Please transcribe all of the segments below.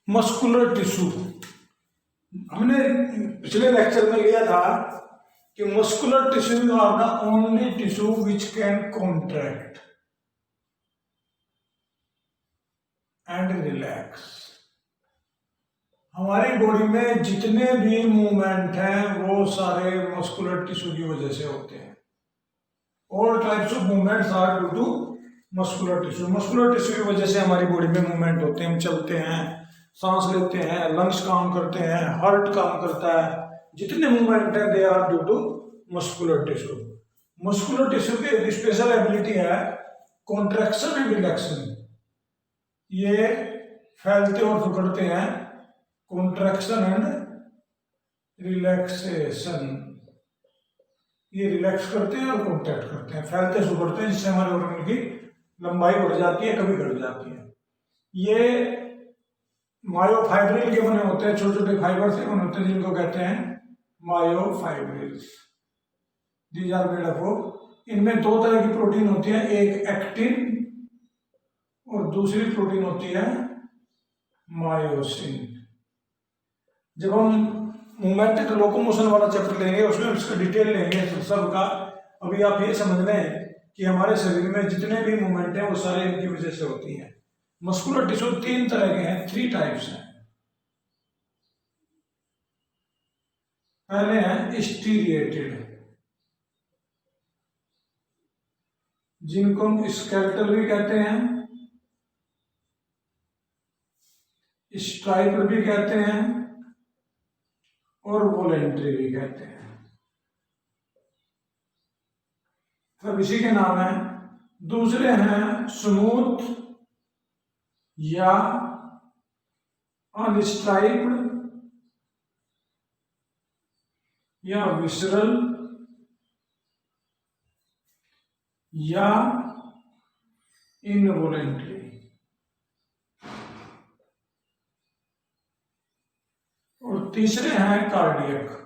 Muscular tissue. हमने पिछले lecture में लिया था कि muscular tissue are the only tissue which can contract and relax. हमारी बॉडी में जितने भी मूवमेंट हैं वो सारे मस्कुलर टिश्यू की वजह से होते हैं। All types of movements are due to muscular tissue. Muscular tissue की वजह से हमारी बॉडी में मूवमेंट होते हैं, हम चलते हैं, सांस लेते हैं, लंग्स काम करते हैं, हार्ट काम करता है। जितने मूवमेंट हैं they are due to muscular tissue. Muscular tissue की एक स्पेशल एबिलिटी है कॉन्ट्रैक्शन एंड रिलैक्शन। ये फैलते और सिकुड़ते हैं, कॉन्ट्रैक्शन एंड रिलैक्सेशन। ये रिलैक्स करते हैं और कॉन्ट्रैक्ट करते हैं, फैलते सिकुड़ते हैं, जिससे हमारे ऑर्गन की लंबाई बढ़ जाती है, कभी घट जाती है। ये मायोफाइब्रिल के बने होते हैं, छोटे छोटे फाइबर से बने होते हैं, जिनको कहते हैं myofibrils. These are made up of. इनमें दो तरह की प्रोटीन होती है, एक एक्टिन और दूसरी प्रोटीन होती है मायोसिन। जब हम मूवमेंट लोकोमोशन वाला चैप्टर लेंगे उसमें इसका डिटेल लेंगे सब का। अभी आप ये समझ लें कि हमारे शरीर में जितने भी मूवमेंट हैं वो सारे इनकी वजह से होती हैं। मस्कुलर टिश्यू तीन तरह के हैं, 3 टाइप्स हैं। पहले हैं स्टीरिएटेड, जिनको हम स्केलेटल भी कहते हैं, स्ट्राइपल भी कहते हैं और वॉलेंट्री भी कहते हैं। सब इसी के नाम है। दूसरे हैं स्मूथ या अनस्ट्राइप्ड या विसरल या इनवॉलेंट्री। और तीसरे हैं कार्डियक।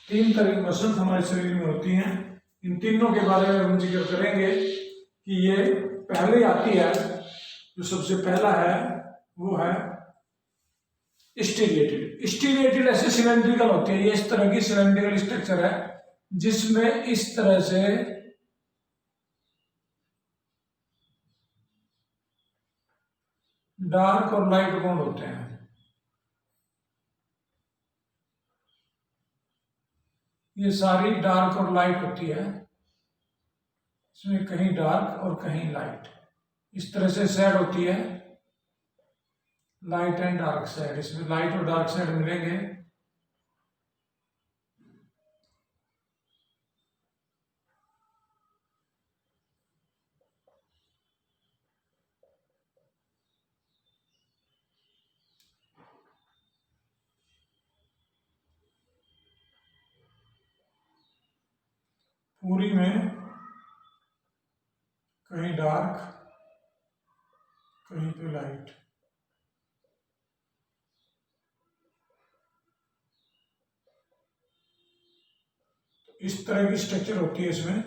तीन तरह की मसल्स हमारे शरीर में होती हैं। इन तीनों के बारे में हम जिक्र करेंगे कि ये पहले आती है। जो सबसे पहला है वो है स्टीरिएटेड। स्टीरिएटेड ऐसे सिलेंड्रिकल होती है, ये इस तरह की सिलेंड्रिकल स्ट्रक्चर है जिसमें इस तरह से डार्क और लाइट बॉन्ड होते हैं। ये सारी डार्क और लाइट होती है, इसमें कहीं डार्क और कहीं लाइट। इस तरह से शेड होती है, लाइट एंड डार्क शेड। इसमें लाइट और डार्क शेड मिलेंगे। पूरी में कहीं डार्क कहीं पे लाइट। इस तरह की स्ट्रक्चर होती है इसमें।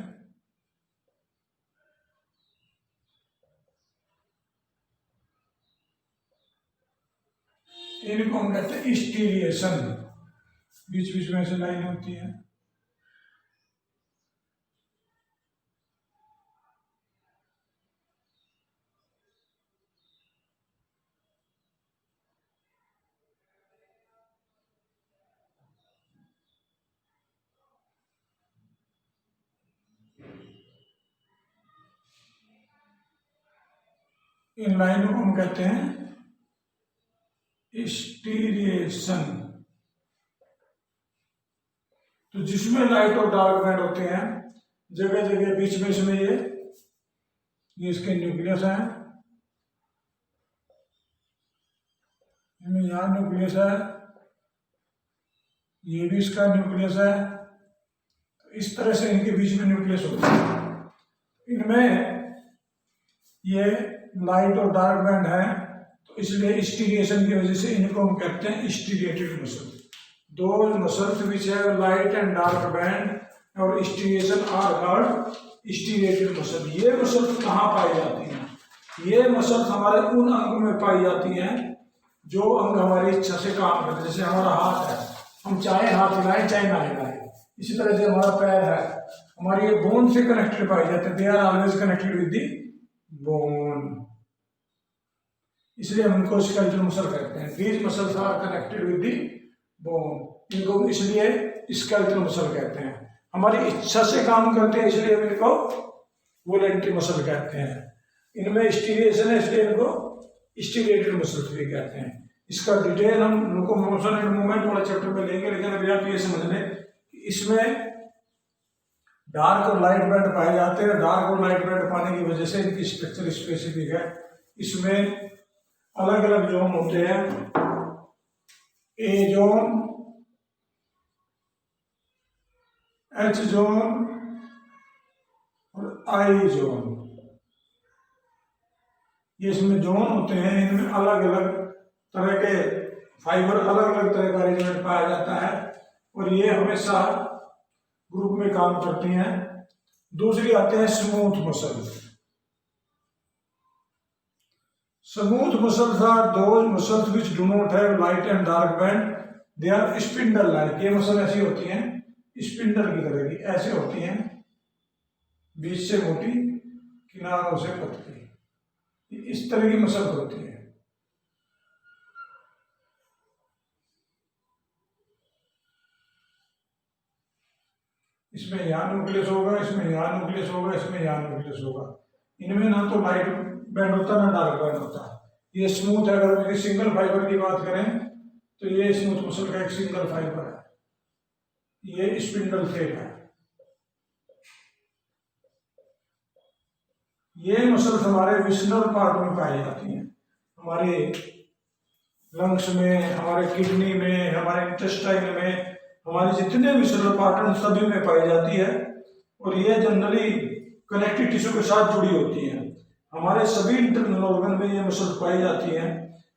इनको हम कहते हैं स्टीरिएशन। बीच बीच में ऐसे लाइन होती है। इन लाइनों को हम कहते हैं स्टीरिएशन। तो जिसमें लाइट और डार्क बैंड होते हैं, जगह जगह बीच में इसमें ये इसके न्यूक्लियस है, यहाँ न्यूक्लियस है, ये भी इसका न्यूक्लियस है। तो इस तरह से इनके बीच में न्यूक्लियस होता है। इनमें ये लाइट और डार्क बैंड है, तो इसलिए स्टीरिएशन की वजह से इनको हम कहते हैं स्टीरिएटेड मसल। दो muscles which have light and dark band और स्टीरिएशन आर कॉल्ड स्टीरेटेड मसल। ये मसल कहाँ पाई जाती हैं? ये मसल हमारे उन अंग में पाई जाती हैं जो अंग हमारी इच्छा से काम करते हैं। जैसे हमारा हाथ है, हम चाहे हाथ हिलाएं चाहे ना हिलाएं। इसी तरह से हमारा पैर है, हमारी ये बोन से कनेक्टेड पाए जाते हैं। They are always connected with the bone, इसलिए हम इनको स्केलेटल मसल कहते हैं। These muscles are connected with the bone, इनको इसलिए स्केलेटल मसल कहते हैं। हमारी इच्छा से काम करते हैं इसलिए हम इनको वॉलंटरी मसल कहते हैं। इनमें स्टीरिएशन है इसलिए इनको स्टीरेटेड मसल्स भी कहते हैं। इसका डिटेल हम लोकोमोशन एंड मूवमेंट वाला चैप्टर में लेंगे, लेकिन अभी आप ये समझ लें कि इसमें डार्क और लाइट बैंड पाए जाते हैं। डार्क और लाइट बैंड पाने की वजह से इनकी स्ट्रक्चर स्पेसिफिक है। इसमें अलग अलग जोन होते हैं, ए जोन, एच जोन और आई जोन। ये इसमें जोन होते हैं, इनमें अलग अलग तरह के फाइबर, अलग अलग तरह का अरेंजमेंट पाया जाता है और ये हमेशा ग्रुप में काम करती हैं। दूसरी आते हैं smooth muscle. Smooth muscles are those muscles which do not have light and dark band, they are spindle like. ये मसल ऐसी होती हैं स्पिंडल की तरह की, ऐसे होती हैं, बीच से मोटी किनारों से पतली, इस तरह की मसल होती है। इसमें यहाँ न्यूक्लियस होगा, इसमें यहाँ न्यूक्लियस होगा, इसमें यहाँ न्यूक्लियस होगा। इनमें ना तो लाइट बैंड होता ना डार्क बैंड होता। ये स्मूथ है। अगर मेरी सिंगल फाइबर की बात करें तो ये स्मूथ मसल का एक सिंगल फाइबर है, ये स्पिंडल थ्रेड है। ये मसल हमारे विसरल पार्ट में पाई जाती हैं, हमारे लंग्स में, हमारे किडनी में, हमारे इंटेस्टाइन में, हमारे जितने विसरल पार्ट हैं सभी में पाई जाती है और ये जनरली कनेक्टिव टिश्यू के साथ जुड़ी होती है। हमारे सभी इंटरनल ऑर्गन में ये मसल पाई जाती हैं।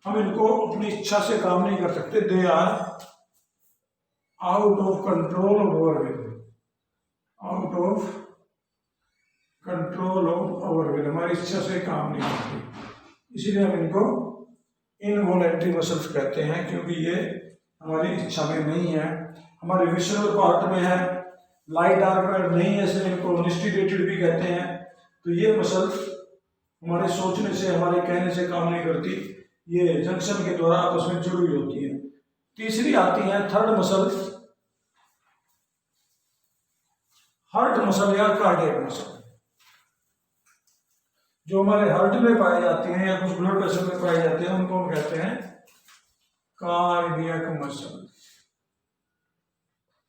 हम इनको अपनी इच्छा से काम नहीं कर सकते। They are out of control of our will, out of control of our will, हमारी इच्छा से काम नहीं करते। इसीलिए हम इनको इनवॉलेंटरी मसल्स कहते हैं, क्योंकि ये हमारी इच्छा में नहीं है, हमारे विसरल पार्ट में है। लाइट डार्क बैंड नहीं है इसलिए इनको अनस्टिरेटेड भी कहते हैं। तो ये मसल्स हमारे सोचने से, हमारे कहने से काम नहीं करती, ये जंक्शन के द्वारा आपस में जुड़ी हुई होती है। तीसरी आती है थर्ड मसल, हार्ट मसल या कार्डियक मसल, जो हमारे हार्ट में पाए जाते हैं या कुछ ब्लड वेसल में पाए जाते हैं, उनको हम कहते हैं कार्डियक मसल।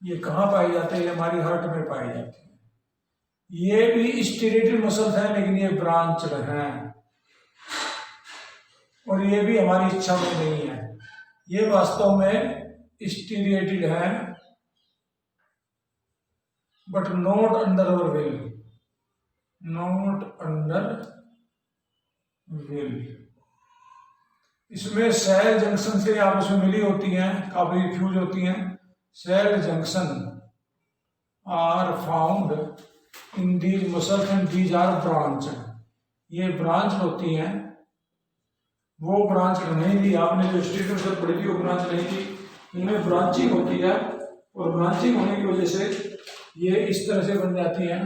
ये कहाँ पाई जाते हैं? हमारी हार्ट में पाई जाती है। ये भी स्टीरेटेड मसल्स हैं लेकिन ये ब्रांच हैं और ये भी हमारी इच्छा में नहीं है। ये वास्तव में स्टीरेटेड है but not under our will, not under will. इसमें सेल जंक्शन से आपस में मिली होती हैं, काफी फ्यूज होती हैं। Cell junction are found in these muscles and these are branch. ये ब्रांच होती हैं, वो ब्रांच नहीं थी आपने जो स्टीरेटेड मसल पढ़ी थी वो ब्रांच नहीं थी, इनमें ब्रांचिंग होती है और ब्रांचिंग होने की वजह से ये इस तरह से बन जाती हैं।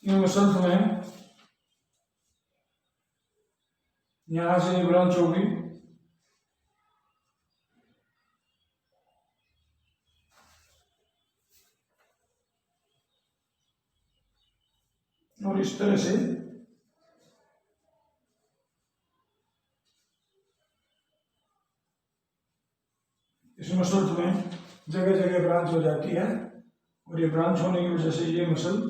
इन मसल्स में यहां से ब्रांच होगी और इस तरह से इस मसल्स में जगह जगह ब्रांच हो जाती है और ये ब्रांच होने की वजह से ये मसल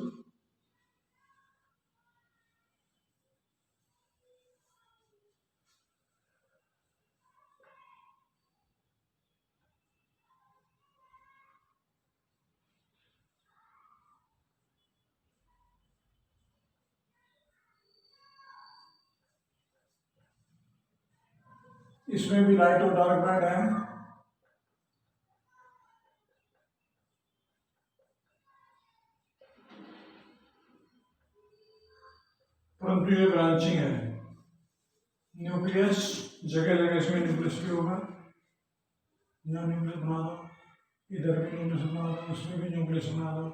इसमें भी लाइट और डार्क बैंड है, परंतु ये ब्रांचिंग है। न्यूक्लियस जगह जगह इसमें न्यूक्लियस भी होगा, यहाँ न्यूक्लियस बना दो, इधर भी न्यूक्लियस बना दो, इसमें भी न्यूक्लियस बना दो,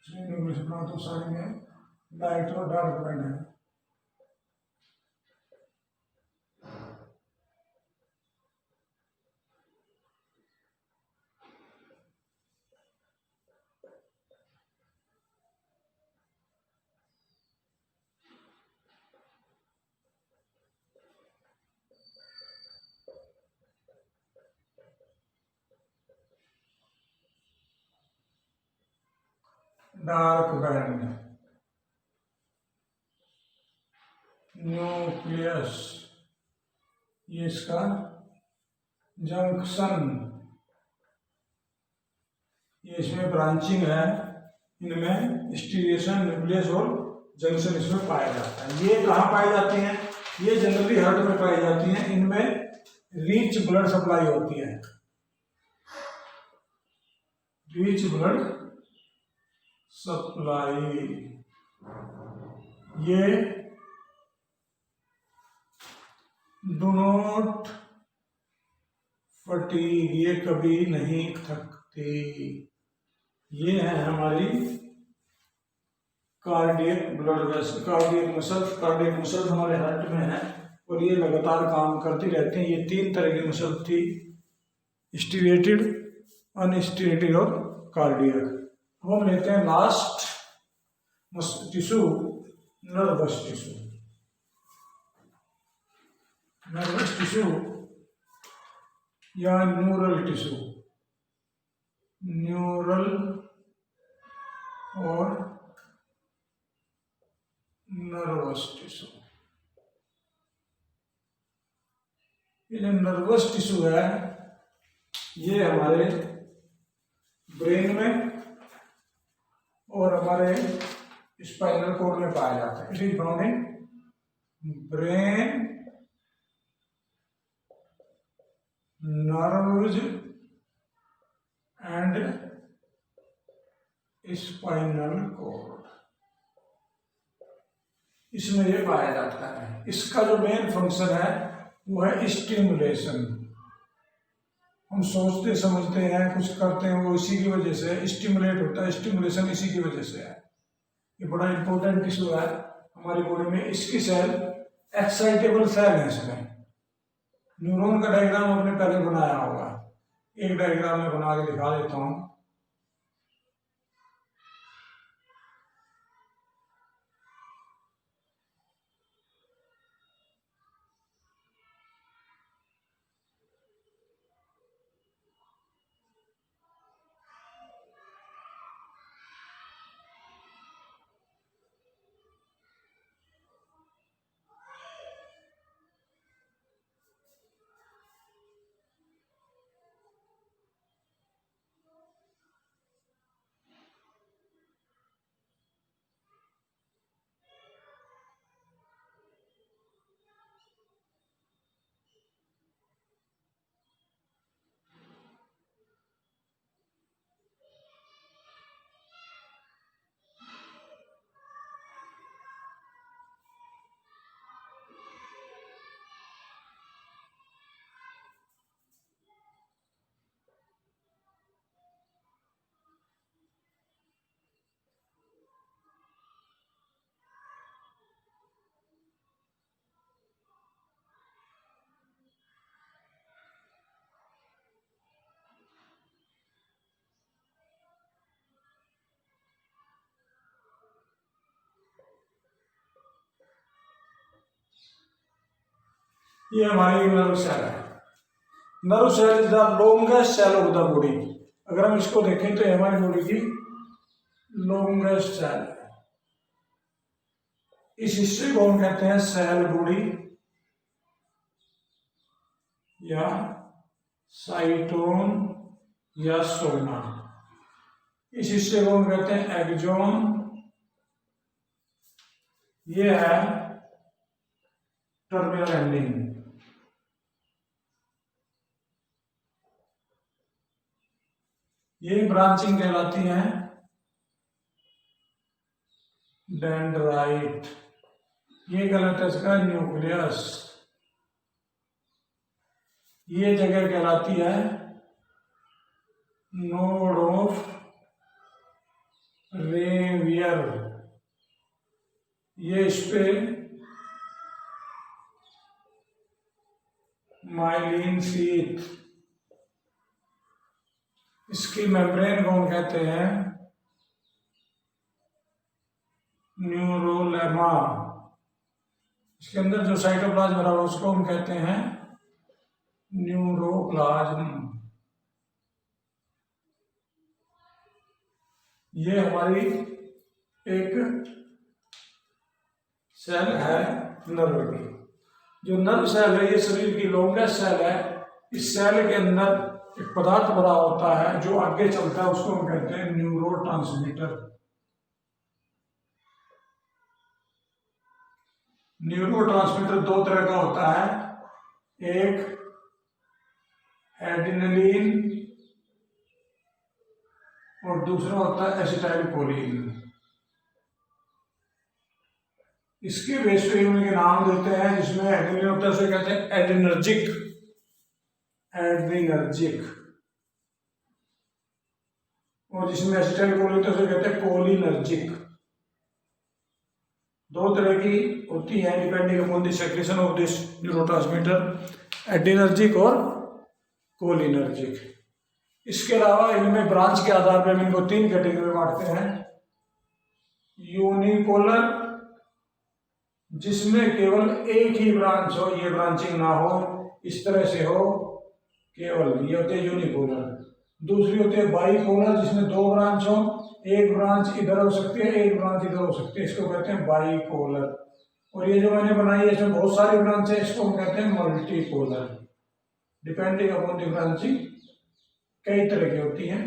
इसमें न्यूक्लियस बना दो, सारे में लाइट और डार्क बैंड है। डार्क बैंड, न्यूक्लियस, ये इसका जंक्शन, ये इसमें ब्रांचिंग है, इनमें स्टीरिएशन, न्यूक्लियस और जंक्शन इसमें पाया जाता है। ये कहाँ पाई जाती हैं? ये जनरली हार्ट में पाई जाती हैं। इनमें रिच ब्लड सप्लाई होती है, रिच ब्लड सप्लाई। ये डू नॉट फटीग, ये कभी नहीं थकती। ये है हमारी cardiac blood vessel, cardiac muscle हमारे हार्ट में है और ये लगातार काम करती रहती हैं। ये 3 तरह की मसल थी, स्टीरेटेड, अनस्टीरेटेड और कार्डियक। अब हम लेते हैं last tissue, nervous tissue. Nervous tissue या न्यूरल टिश्यू, न्यूरल और नर्वस टिश्यू। ये जो नर्वस टिश्यू है ये हमारे ब्रेन में और हमारे स्पाइनल कॉर्ड में पाया जाता है। It is found in brain, nerves and spinal cord, इसमें ये पाया जाता है। इसका जो मेन फंक्शन है वो है स्टिमुलेशन। हम सोचते समझते हैं, कुछ करते हैं, वो इसी की वजह से स्टिमुलेट होता है, स्टिमुलेशन इसी की वजह से है। ये बड़ा इंपॉर्टेंट टिश्यू है हमारी बॉडी में। इसकी सेल एक्साइटेबल सेल है। इसमें न्यूरॉन का डायग्राम आपने पहले बनाया होगा, एक डायग्राम में बना के दिखा देता हूं। ये हमारी नर्व सेल है। Nerve cell is the longest cell of the body. अगर हम इसको देखें तो हमारी बॉडी की लॉन्गेस्ट सेल है। इस हिस्से को हम कहते हैं सेल बॉडी या साइटोन या सोना। इस हिस्से को हम कहते हैं एक्सोन। ये है टर्मिनल एंडिंग। ये ब्रांचिंग कहलाती है डेंड्राइट। ये गलत है इसका न्यूक्लियस। ये जगह कहलाती है नोड ऑफ रेवियर। ये इस पे माइलिन शीथ। इसकी मेम्ब्रेन कौन कहते हैं? न्यूरोलेमा। इसके अंदर जो साइटोप्लाज्म भरा हुआ उसको हम कहते हैं न्यूरोप्लाज्म। ये हमारी एक सेल है नर्व की। जो नर्व सेल है ये शरीर की लॉन्गेस्ट सेल है। इस सेल के अंदर एक पदार्थ भरा होता है जो आगे चलता है, उसको हम कहते हैं न्यूरोट्रांसमीटर। न्यूरोट्रांसमीटर दो तरह का होता है, एक एड्रेनलिन और दूसरा होता है एसिटाइलकोलिन। इसके बेस पे उनके नाम देते हैं। जिसमें एड्रेनलिन होता है उसे कहते हैं एड्रेनर्जिक, एड्रेनर्जिक। और जिसमें एसिटाइलकोलिन होता है उसे कहते हैं कोलिनर्जिक। दो तरह की होती है depending upon the secretion of this neurotransmitter, adrenergic और कोलिनर्जिक। इसके अलावा इनमें ब्रांच के आधार पर हम इनको तीन कैटेगरी में बांटते हैं। यूनिपोलर, जिसमें केवल एक ही ब्रांच हो, ये ब्रांचिंग ना हो, इस तरह से हो केवल, ये होते हैं यूनिपोलर। दूसरी होती है बाईपोलर, जिसमें दो ब्रांच हो, एक ब्रांच इधर हो सकती है, एक ब्रांच इधर हो सकती है, इसको कहते हैं बाईपोलर। और ये जो मैंने बनाई है इसमें बहुत सारी ब्रांच है, इसको हम कहते हैं multipolar. Depending upon the branching कई तरह की होती हैं,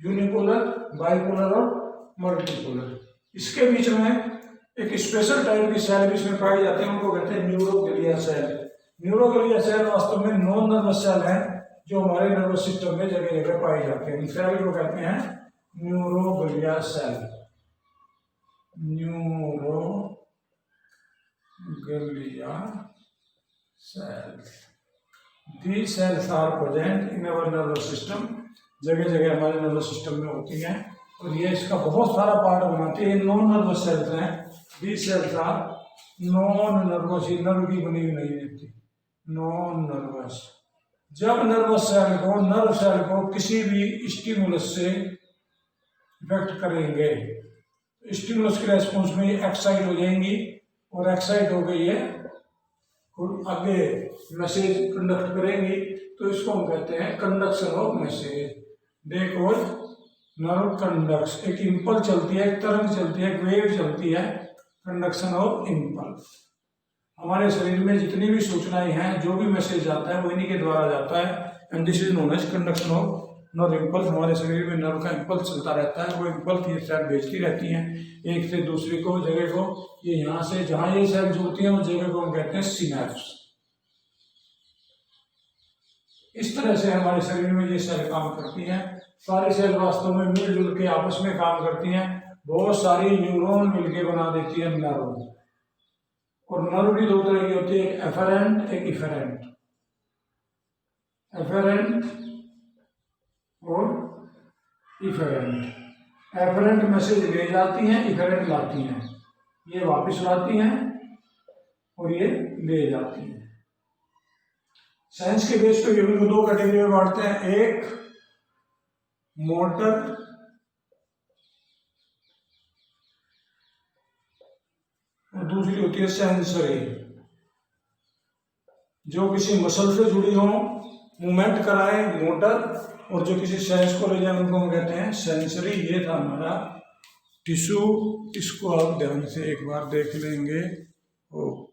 यूनिपोलर, बाईपोलर और मल्टीपोलर। इसके बीच में एक स्पेशल टाइप की सेल भी इसमें पाई जाती है, उनको कहते हैं न्यूरोग्लिया सेल। न्यूरोग्लिया सेल वास्तव में नॉन नर्वस सेल है जो हमारे नर्वस सिस्टम में जगह जगह पाई जाते हैं। सेल को कहते हैं neuroglia cell. Neuroglia cells. These cells are present in our nervous system. जगह जगह हमारे नर्वस सिस्टम में होती हैं और ये इसका बहुत सारा पार्ट बनाती है। नॉन नर्वस सेल्स हैं। These cells are non nervous, nerve की बनी हुई नहीं रहती, नॉन नर्वस। जब नर्व सेल को किसी भी स्टिमुलस से इफेक्ट करेंगे, स्टिमुलस के रेस्पॉन्स में एक्साइट हो जाएंगी और एक्साइट हो गई है आगे मैसेज कंडक्ट करेंगी, तो इसको हम कहते हैं कंडक्शन ऑफ मैसेज। देखो नर्व कंडक्ट्स, एक इंपल्स चलती है, एक तरंग चलती है, एक वेव चलती है, कंडक्शन ऑफ इंपल्स। हमारे शरीर में जितनी भी सूचनाएं हैं, जो भी मैसेज जाता है वो इन्हीं के द्वारा जाता है, and this is known as conduction of nerve impulse. हमारे शरीर में नर्व का इंपल्स चलता रहता है, वो इंपल्स ये सेल भेजती रहती हैं एक से दूसरी को जगह को। ये यहाँ से जहाँ ये सेल जुड़ती हैं उस जगह को हम कहते हैं सिनेप्स। इस तरह से हमारे शरीर में ये सेल काम करती हैं। सारी सेल वास्तव में मिलजुल के आपस में काम करती हैं। बहुत सारी न्यूरॉन मिलके बना देती है नर्व। और नर्व भी दो तरह की होती है, एक एफरेंट, एक इफेरेंट। एफरेंट और इफेरेंट। एफरेंट मैसेज ले जाती हैं, इफेरेंट लाती हैं। ये वापस लाती हैं और ये ले जाती हैं। साइंस के बेस पे इनको दो कैटेगरी में बांटते हैं, एक मोटर और दूसरी होती है सेंसरी। जो किसी मसल से जुड़ी हो, मूवमेंट कराए, मोटर, और जो किसी सेंस को ले जाए उनको हम कहते हैं सेंसरी। ये था हमारा टिश्यू, इसको आप ध्यान से एक बार देख लेंगे। ओके।